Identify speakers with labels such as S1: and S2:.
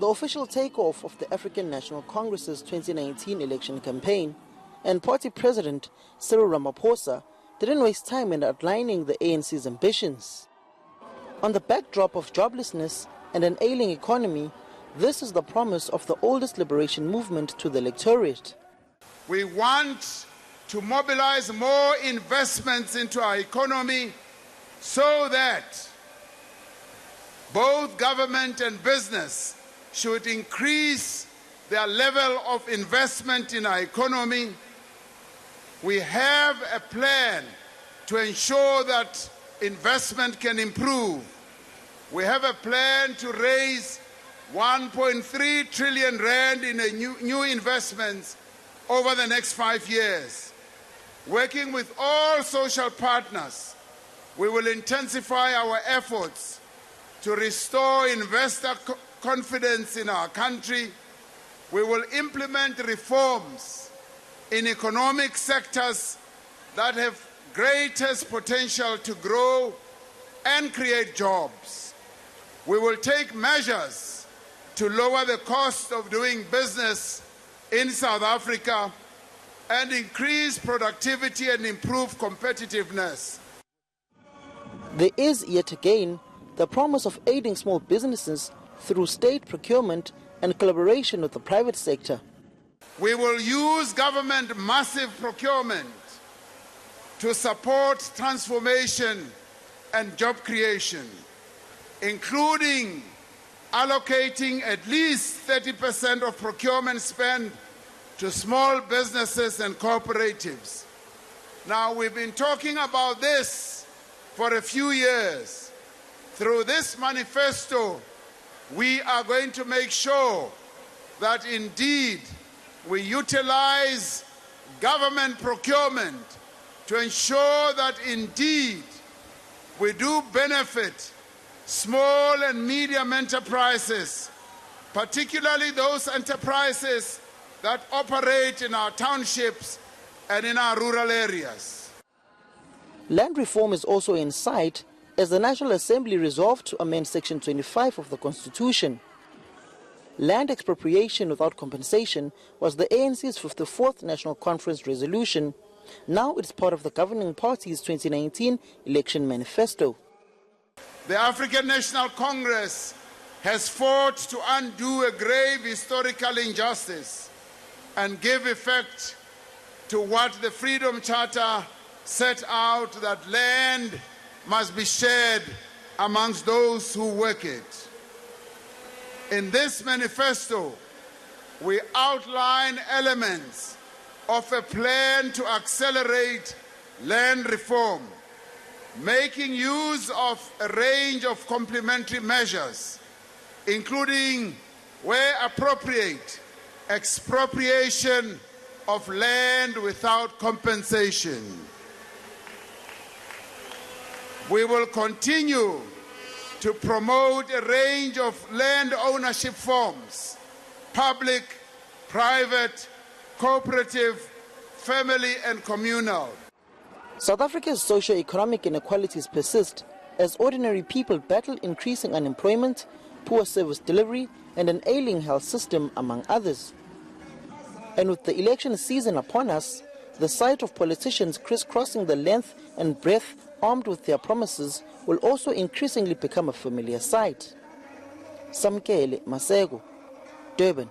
S1: The official takeoff of the African National Congress's 2019 election campaign and party president Cyril Ramaphosa didn't waste time in outlining the ANC's ambitions. On the backdrop of joblessness and an ailing economy, this is the promise of the oldest liberation movement to the electorate.
S2: We want to mobilize more investments into our economy so that both government and business should increase their level of investment in our economy. We have a plan to ensure that investment can improve. We have a plan to raise 1.3 trillion rand in new investments over the next 5 years. Working with all social partners, we will intensify our efforts to restore investor confidence in our country. We will implement reforms in economic sectors that have greatest potential to grow and create jobs. We will take measures to lower the cost of doing business in South Africa and increase productivity and improve competitiveness.
S1: There is yet again the promise of aiding small businesses through state procurement and collaboration with the private sector.
S2: We will use government massive procurement to support transformation and job creation, including allocating at least 30% of procurement spend to small businesses and cooperatives. Now, we've been talking about this for a few years. Through this manifesto, we are going to make sure that indeed we utilize government procurement to ensure that indeed we do benefit small and medium enterprises, particularly those enterprises that operate in our townships and in our rural areas.
S1: Land reform is also in sight as the National Assembly resolved to amend Section 25 of the Constitution. Land expropriation without compensation was the ANC's 54th National Conference resolution. Now it's part of the governing party's 2019 election manifesto.
S2: The African National Congress has fought to undo a grave historical injustice and give effect to what the Freedom Charter set out, that land must be shared amongst those who work it. In this manifesto, we outline elements of a plan to accelerate land reform, making use of a range of complementary measures, including, where appropriate, expropriation of land without compensation. We will continue to promote a range of land ownership forms: public, private, cooperative, family and communal.
S1: South Africa's socio-economic inequalities persist as ordinary people battle increasing unemployment, poor service delivery and an ailing health system, among others. And with the election season upon us, the sight of politicians crisscrossing the length and breadth armed with their promises will also increasingly become a familiar sight. Samkele Masego, Durban.